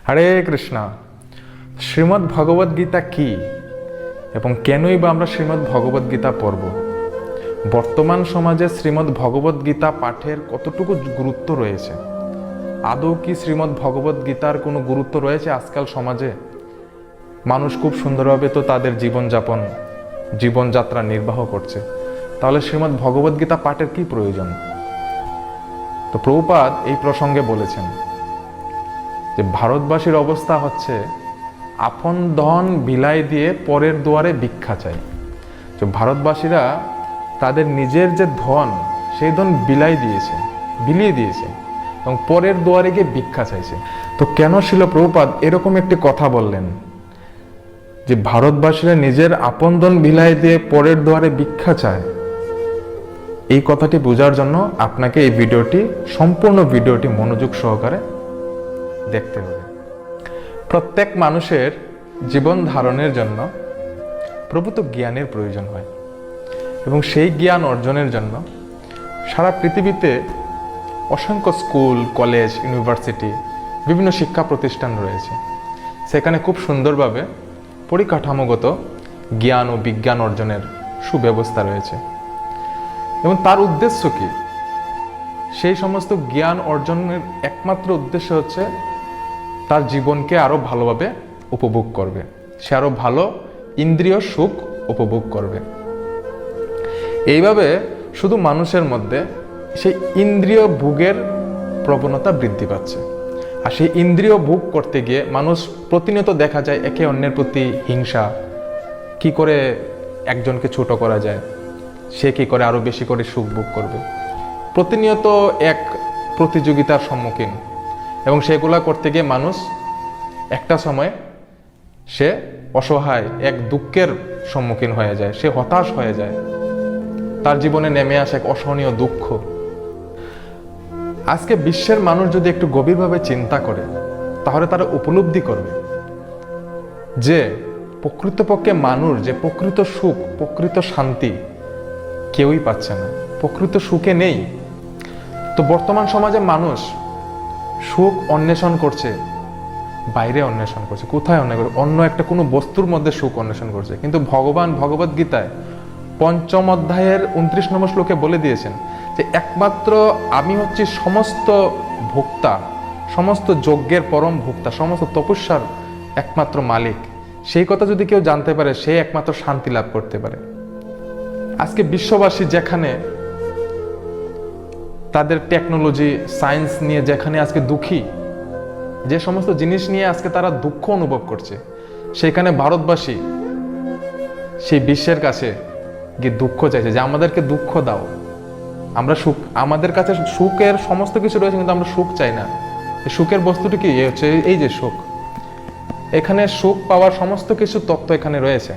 হরে কৃষ্ণ। শ্রীমদ্ ভগবদ গীতা কি এবং কেনই বা আমরা শ্রীমদ্ ভগবদ গীতা পড়ব? বর্তমান সমাজে শ্রীমদ্ ভগবদ গীতা পাঠের কতটুকু গুরুত্ব রয়েছে? আদৌ কি শ্রীমদ্ ভগবদ গীতার কোনো গুরুত্ব রয়েছে আজকাল সমাজে? মানুষ খুব সুন্দরভাবে তো তাদের জীবনযাত্রা নির্বাহ করছে, তাহলে শ্রীমদ্ ভগবদ গীতা পাঠের কি প্রয়োজন? তো প্রভুপাদ এই প্রসঙ্গে বলেছেন যে ভারতবাসীর অবস্থা হচ্ছে আপন ধন বিলাই দিয়ে পরের দুয়ারে ভিক্ষা চায়। তো ভারতবাসীরা তাদের নিজের যে ধন সেই ধন বিলিয়ে দিয়েছে এবং পরের দুয়ারে গিয়ে ভিক্ষা চাইছে। তো কেন শিল প্রভুপাদ এরকম একটি কথা বললেন যে ভারতবাসীরা নিজের আপন ধন বিলাই দিয়ে পরের দুয়ারে ভিক্ষা চায়? এই কথাটি বোঝার জন্য আপনাকে এই সম্পূর্ণ ভিডিওটি মনোযোগ সহকারে দেখতে হবে। প্রত্যেক মানুষের জীবন ধারণের জন্য প্রভূত জ্ঞানের প্রয়োজন হয় এবং সেই জ্ঞান অর্জনের জন্য সারা পৃথিবীতে অসংখ্য স্কুল, কলেজ, ইউনিভার্সিটি, বিভিন্ন শিক্ষা প্রতিষ্ঠান রয়েছে। সেখানে খুব সুন্দরভাবে পরিকাঠামোগত জ্ঞান ও বিজ্ঞান অর্জনের সুব্যবস্থা রয়েছে এবং তার উদ্দেশ্য কি? সেই সমস্ত জ্ঞান অর্জনের একমাত্র উদ্দেশ্য হচ্ছে তার জীবনকে আরো ভালোভাবে উপভোগ করবে, সে আরো ভালো ইন্দ্রিয় সুখ উপভোগ করবে। এইভাবে শুধু মানুষের মধ্যে সেই ইন্দ্রিয় ভোগের প্রবণতা বৃদ্ধি পাচ্ছে। আর সেই ইন্দ্রিয় ভোগ করতে গিয়ে মানুষ প্রতিনিয়ত দেখা যায় একে অন্যের প্রতি হিংসা, কি করে একজনকে ছোট করা যায়, সে কি করে আরো বেশি করে সুখ ভোগ করবে, প্রতিনিয়ত এক প্রতিযোগিতার সম্মুখীন। এবং সেগুলা করতে গিয়ে মানুষ একটা সময় সে অসহায় এক দুঃখের সম্মুখীন হয়ে যায়, সে হতাশ হয়ে যায়, তার জীবনে নেমে আসে এক অসহনীয় দুঃখ। আজকে বিশ্বের মানুষ যদি একটু গভীরভাবে চিন্তা করে তাহলে তারা উপলব্ধি করবে যে প্রকৃতপক্ষে মানুষ যে প্রকৃত সুখ, প্রকৃত শান্তি কেউই পাচ্ছে না, প্রকৃত সুখে নেই। তো বর্তমান সমাজে মানুষ সুখ অন্বেষণ করছে, বাইরে অন্বেষণ করছে। কোথায় অন্বেষণ করছে? অন্য একটা কোনো বস্তুর মধ্যে সুখ অন্বেষণ করছে। কিন্তু ভগবান ভগবদ গীতায় ৫ম অধ্যায়ের ২৯ নম্বর শ্লোকে বলে দিয়েছেন যে একমাত্র আমি হচ্ছি সমস্ত ভোক্তা, সমস্ত যজ্ঞের পরম ভোক্তা, সমস্ত তপস্যার একমাত্র মালিক। সেই কথা যদি কেউ জানতে পারে সে একমাত্র শান্তি লাভ করতে পারে। আজকে বিশ্ববাসী যেখানে তাদের টেকনোলজি, সায়েন্স নিয়ে যেখানে আজকে দুঃখী, যে সমস্ত জিনিস নিয়ে আজকে তারা দুঃখ অনুভব করছে, সেখানে ভারতবাসী সেই বিশ্বের কাছে গিয়ে দুঃখ চাইছে যে আমাদেরকে দুঃখ দাও, আমরা সুখ, আমাদের কাছে সুখের সমস্ত কিছু রয়েছে কিন্তু আমরা সুখ চাই না। সুখের বস্তুটি কি? হচ্ছে এই যে সুখ। এখানে সুখ পাওয়ার সমস্ত কিছু তত্ত্ব এখানে রয়েছে,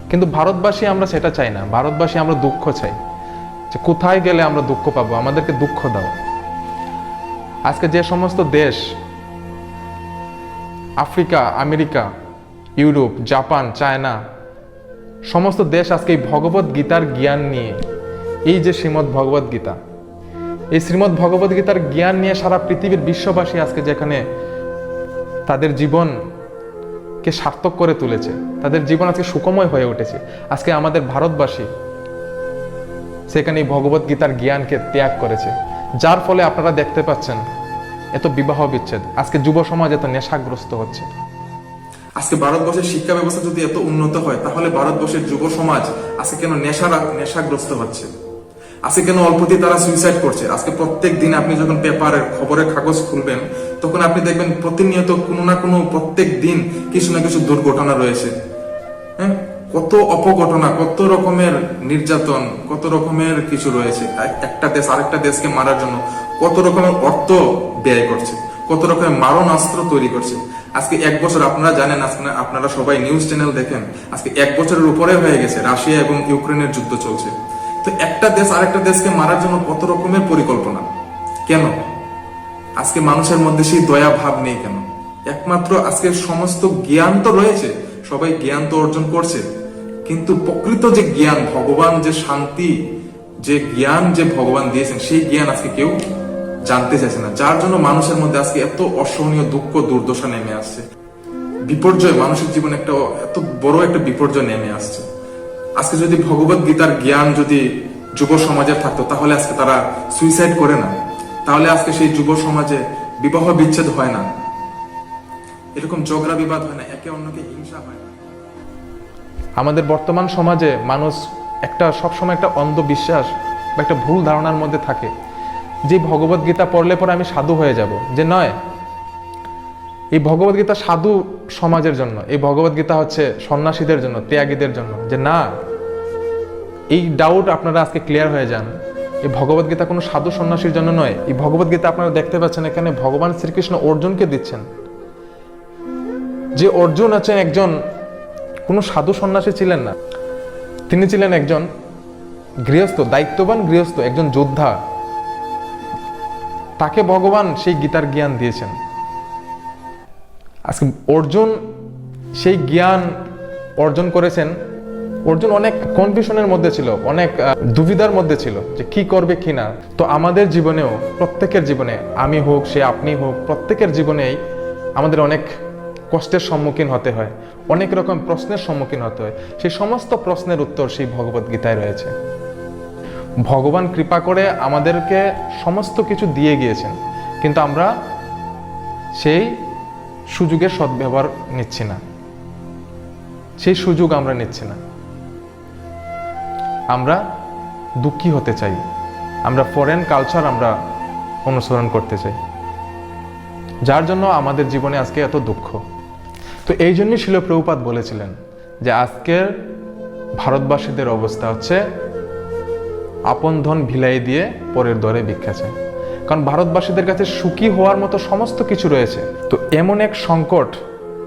কিন্তু ভারতবাসী আমরা সেটা চাই না। ভারতবাসী আমরা দুঃখ চাই, যে কোথায় গেলে আমরা দুঃখ পাবো, আমাদেরকে দুঃখ দাও। আজকে যে সমস্ত দেশ, Africa, America, Europe, Japan, China, সমস্ত দেশ আজকে এই ভগবদ গীতার জ্ঞান নিয়ে, এই যে শ্রীমদ্ ভগবদ গীতা, এই শ্রীমদ্ ভগবদ গীতার জ্ঞান নিয়ে সারা পৃথিবীর বিশ্ববাসী আজকে যেখানে তাদের জীবনকে সার্থক করে তুলেছে, তাদের জীবন আজকে সুখময় হয়ে উঠেছে। আজকে আমাদের ভারতবাসী সেখানে এই ভগবদ গীতার জ্ঞানকে ত্যাগ করেছে, যার ফলে আপনারা দেখতে পাচ্ছেন এত বিবাহ বিচ্ছেদ, আজকে যুব সমাজ এত নেশাগ্রস্ত হচ্ছে। আজকে ভারতবর্ষের শিক্ষা ব্যবস্থা যদি এত উন্নত হয় তাহলে ভারতবর্ষের যুব সমাজ আজকে কেন নেশাগ্রস্ত হচ্ছে? আজকে কেন অল্পতেই তারা সুইসাইড করছে? আজকে প্রত্যেক দিন আপনি যখন পেপারের খবরের কাগজ খুলবেন তখন আপনি দেখবেন প্রতিনিয়ত কোনো না কোনো, প্রত্যেক দিন কিছু না কিছু দুর্ঘটনা রয়েছে। হ্যাঁ, কত অপঘটনা, কত রকমের নির্যাতন, কত রকমের কিছু রয়েছে। একটা দেশ আরেকটা দেশকে মারার জন্য কত রকমের অর্থ ব্যয় করছে, কত রকমের মারণাস্ত্র তৈরি করছে। আজকে ১ বছর, আপনারা জানেন, আপনারা সবাই নিউজ চ্যানেল দেখেন, আজকে ১ বছরের উপরে হয়ে গেছে রাশিয়া এবং ইউক্রেনের যুদ্ধ চলছে। তো একটা দেশ আরেকটা দেশকে মারার জন্য কত রকমের পরিকল্পনা। কেন আজকে মানুষের মধ্যে সেই দয়া ভাব নেই কেন? একমাত্র আজকে সমস্ত জ্ঞান তো রয়েছে, সবাই জ্ঞান তো অর্জন করছে, কিন্তু প্রকৃত যে জ্ঞান, ভগবান যে শান্তি, যে জ্ঞান যে ভগবান দিয়েছেন, সেই জ্ঞান আজকে কেউ জানতে চাইছে না, যার জন্য মানুষের মধ্যে আজকে এত অসহনীয় দুঃখ দুর্দশা নেমে আসছে। বিপর্যয়, মানুষের জীবনে একটা এত বড় একটা বিপর্যয় নেমে আসছে। আজকে যদি ভগবত গীতার জ্ঞান যদি যুব সমাজের থাকতো, তাহলে আজকে তারা সুইসাইড করে না, তাহলে আজকে সেই যুব সমাজে বিবাহ বিচ্ছেদ হয় না, এরকম ঝগড়া বিবাদ হয় না, একে অন্যকে হিংসা হয় না। আমাদের বর্তমান সমাজে মানুষ সবসময় একটা অন্ধবিশ্বাস বা একটা ভুল ধারণার মধ্যে থাকে যে ভগবত গীতা পড়লে পরে আমি সাধু হয়ে যাব, যে নয়, এই ভগবত গীতা সাধু সমাজের জন্য, এই ভগবত গীতা হচ্ছে সন্ন্যাসীদের জন্য, ত্যাগীদের জন্য। যে না, এই ডাউট আপনারা আজকে ক্লিয়ার হয়ে যান। এই ভগবত গীতা কোনো সাধু সন্ন্যাসীর জন্য নয়। এই ভগবত গীতা আপনারা দেখতে পাচ্ছেন এখানে ভগবান শ্রীকৃষ্ণ অর্জুনকে দিচ্ছেন। যে অর্জুন আছেন একজন কোনো সাধু সন্ন্যাসী ছিলেন না, তিনি ছিলেন একজন গৃহস্থ, দায়িত্ববান গৃহস্থ, একজন যোদ্ধা। তাকে ভগবান সেই গীতার জ্ঞান দিয়েছেন। আজকে অর্জুন সেই জ্ঞান অর্জন করেছেন। অর্জুন অনেক কনফিউশনের মধ্যে ছিল, অনেক দুবিধার মধ্যে ছিল যে কি করবে কি না। তো আমাদের জীবনেও, প্রত্যেকের জীবনে, আমি হোক, সে আপনি হোক, প্রত্যেকের জীবনেই আমাদের অনেক কষ্টের সম্মুখীন হতে হয়, অনেক রকম প্রশ্নের সম্মুখীন হতে হয়। সেই সমস্ত প্রশ্নের উত্তর সেই ভগবত গীতায় রয়েছে। ভগবান কৃপা করে আমাদেরকে সমস্ত কিছু দিয়ে গিয়েছেন, কিন্তু আমরা সেই সুযোগের সদ্ব্যবহার নিচ্ছি না, সেই সুযোগ আমরা নিচ্ছি না। আমরা দুঃখী হতে চাই, আমরা ফরেন কালচার আমরা অনুসরণ করতে চাই, যার জন্য আমাদের জীবনে আজকে এত দুঃখ। তো এই জন্যই শিল প্রভুপাদ বলেছিলেন যে আজকের ভারতবাসীদের অবস্থা হচ্ছে আপন ধন ভিলাই দিয়ে পরের দরে ভিক্ষা চায়। কারণ ভারতবাসীদের কাছে সুখী হওয়ার মতো সমস্ত কিছু রয়েছে। তো এমন এক সংকট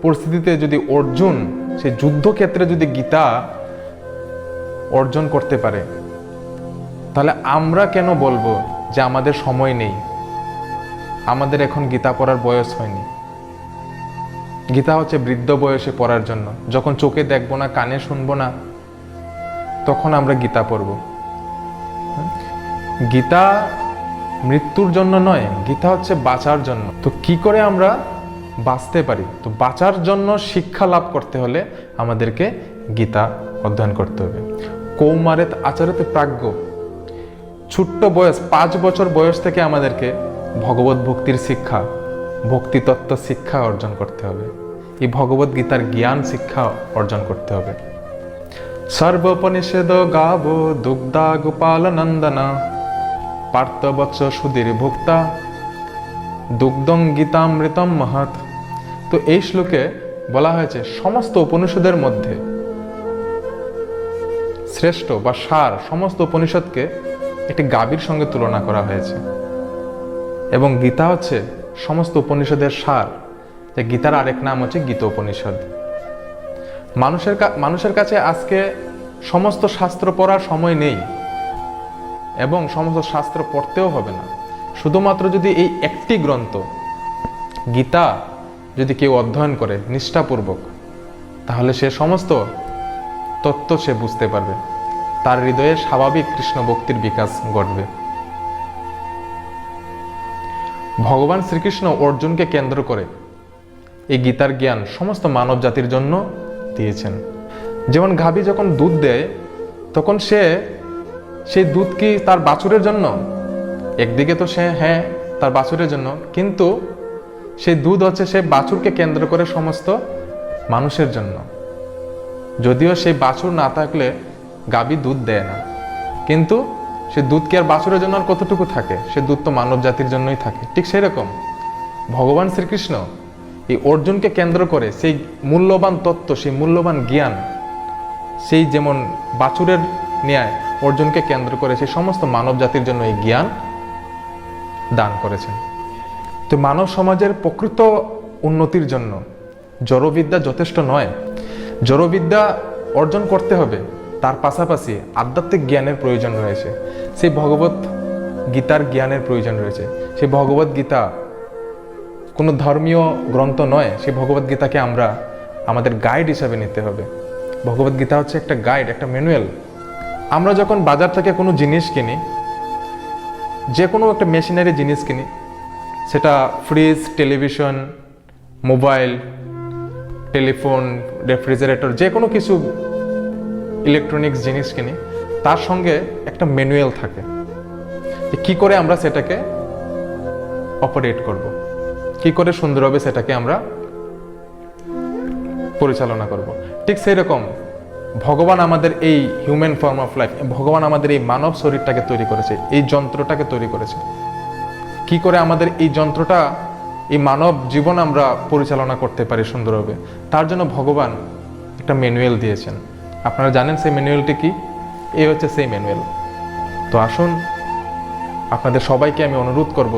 পরিস্থিতিতে যদি অর্জুন সেই যুদ্ধক্ষেত্রে যদি গীতা অর্জন করতে পারে, তাহলে আমরা কেন বলবো যে আমাদের সময় নেই, আমাদের এখন গীতা পড়ার বয়স হয়নি। গীতা হচ্ছে বৃদ্ধ বয়সে পড়ার জন্য, যখন চোখে দেখবো না, কানে শুনবো না, তখন আমরা গীতা পড়ব। গীতা মৃত্যুর জন্য নয়, গীতা হচ্ছে বাঁচার জন্য। তো কি করে আমরা বাঁচতে পারি? তো বাঁচার জন্য শিক্ষা লাভ করতে হলে আমাদেরকে গীতা অধ্যয়ন করতে হবে। কৌমারেত আচারেতে প্রাজ্ঞ, ছোট্ট বয়স 5 বছর বয়স থেকে আমাদেরকে ভগবত ভক্তির শিক্ষা, ভক্তিতত্ত্ব শিক্ষা অর্জন করতে হবে। এই ভগবত গীতার জ্ঞান শিক্ষা অর্জন করতে হবে। সর্বোপনিষদ গাব দুগ্ধা গোপাল নন্দনা পার্থবৎস সুধীর ভোক্তা দুগ্ধং গীতামৃতম মহৎ। তো এই শ্লোকে বলা হয়েছে সমস্ত উপনিষদের মধ্যে শ্রেষ্ঠ বা সার, সমস্ত উপনিষদকে একটি গাভীর সঙ্গে তুলনা করা হয়েছে, এবং গীতা হচ্ছে সমস্ত উপনিষদের সার। যে গীতার আরেক নাম হচ্ছে গীতোপনিষদ। মানুষের কাছে আজকে সমস্ত শাস্ত্র পড়ার সময় নেই, এবং সমস্ত শাস্ত্র পড়তেও হবে না। শুধুমাত্র যদি এই একটি গ্রন্থ গীতা যদি কেউ অধ্যয়ন করে নিষ্ঠাপূর্বক, তাহলে সে সমস্ত তত্ত্ব সে বুঝতে পারবে, তার হৃদয়ে স্বাভাবিক কৃষ্ণ ভক্তির বিকাশ ঘটবে। ভগবান শ্রীকৃষ্ণ অর্জুনকে কেন্দ্র করে এই গীতার জ্ঞান সমস্ত মানব জাতির জন্য দিয়েছেন। যেমন গাভী যখন দুধ দেয়, তখন সেই দুধ কি তার বাছুরের জন্য? একদিকে তো হ্যাঁ তার বাছুরের জন্য, কিন্তু সেই দুধ হচ্ছে সেই বাছুরকে কেন্দ্র করে সমস্ত মানুষের জন্য। যদিও সেই বাছুর না থাকলে গাভী দুধ দেয় না, কিন্তু সে দুধ কি আর বাছুরের জন্য আর কতটুকু থাকে? সে দুধ তো মানব জাতির জন্যই থাকে। ঠিক সেই রকম ভগবান শ্রীকৃষ্ণ এই অর্জুনকে কেন্দ্র করে সেই মূল্যবান তত্ত্ব, সেই মূল্যবান জ্ঞান, সেই যেমন বাছুরের ন্যায় অর্জুনকে কেন্দ্র করে সেই সমস্ত মানব জাতির জন্য এই জ্ঞান দান করেছেন। তো মানব সমাজের প্রকৃত উন্নতির জন্য জড়বিদ্যা যথেষ্ট নয়। জড়বিদ্যা অর্জন করতে হবে, তার পাশাপাশি আধ্যাত্মিক জ্ঞানের প্রয়োজন রয়েছে। সেই ভগবত গীতার জ্ঞানের প্রয়োজন রয়েছে। সেই ভগবত গীতা কোনো ধর্মীয় গ্রন্থ নয়, সেই ভগবত গীতাকে আমরা আমাদের গাইড হিসাবে নিতে হবে। ভগবত গীতা হচ্ছে একটা গাইড, একটা ম্যানুয়াল। আমরা যখন বাজার থেকে কোনো জিনিস কিনি, যে কোনো একটা মেশিনারি জিনিস কিনি, সেটা fridge, television, mobile, telephone, refrigerator, যে কোনো কিছু ইলেকট্রনিক্স জিনিস কিনি, তার সঙ্গে একটা ম্যানুয়াল থাকে যে কী করে আমরা সেটাকে অপারেট করব, কী করে সুন্দরভাবে সেটাকে আমরা পরিচালনা করব। ঠিক সেই রকম ভগবান আমাদের এই হিউম্যান ফর্ম অফ লাইফ, ভগবান আমাদের এই মানব শরীরটাকে তৈরি করেছে, এই যন্ত্রটাকে তৈরি করেছে। কি করে আমাদের এই যন্ত্রটা, এই মানব জীবন আমরা পরিচালনা করতে পারি সুন্দরভাবে, তার জন্য ভগবান একটা ম্যানুয়াল দিয়েছেন। আপনারা জানেন সেই ম্যানুয়ালটি কি? এই হচ্ছে সেই ম্যানুয়াল। তো আসুন, আপনাদের সবাইকে আমি অনুরোধ করব,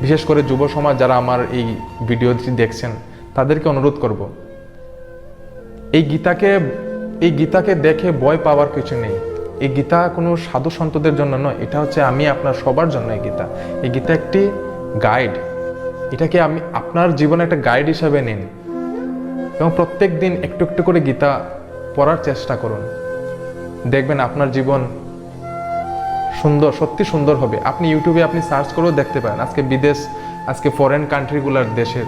বিশেষ করে যুব সমাজ যারা আমার এই ভিডিওটি দেখছেন, তাদেরকে অনুরোধ করব, এই গীতাকে দেখে ভয় পাওয়ার কিছু নেই। এই গীতা কোনো সাধু সন্তদের জন্য নয়, এটা হচ্ছে আমি আপনার সবার জন্য। এই গীতা একটি গাইড। এটাকে আমি আপনার জীবনে একটা গাইড হিসাবে নিন এবং প্রত্যেক দিন একটু একটু করে গীতা পড়ার চেষ্টা করুন। দেখবেন আপনার জীবন সুন্দর, সত্যি সুন্দর হবে। আপনি ইউটিউবে আপনি সার্চ করেও দেখতে পারেন, আজকে ফরেন কান্ট্রিগুলোর দেশের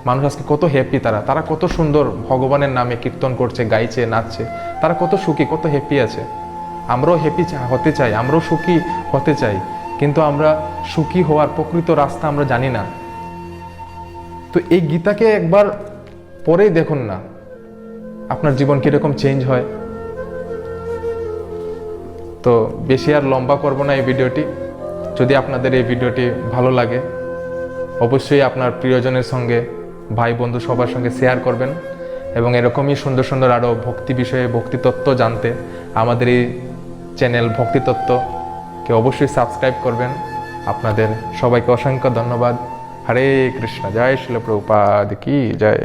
মানুষ আজকে কত হ্যাপি, তারা কত সুন্দর ভগবানের নামে কীর্তন করছে, গাইছে, নাচছে, তারা কত সুখী, কত হ্যাপি আছে। আমরাও হ্যাপি হতে চাই, আমরাও সুখী হতে চাই, কিন্তু আমরা সুখী হওয়ার প্রকৃত রাস্তা আমরা জানি না। তো এই গীতাকে একবার পরেই দেখুন না, আপনার জীবন কিরকম চেঞ্জ হয়। তো বেশি আর লম্বা করব না এই ভিডিওটি। যদি আপনাদের এই ভিডিওটি ভালো লাগে, অবশ্যই আপনার প্রিয়জনের সঙ্গে, ভাই বন্ধু সবার সঙ্গে শেয়ার করবেন এবং এরকমই সুন্দর সুন্দর আরও ভক্তি বিষয়ে, ভক্তিতত্ত্ব জানতে আমাদের এই চ্যানেল ভক্তিতত্ত্বকে অবশ্যই সাবস্ক্রাইব করবেন। আপনাদের সবাইকে অসংখ্য ধন্যবাদ। হরে কৃষ্ণ। জয় শিল প্রভুপাদ কি জয়।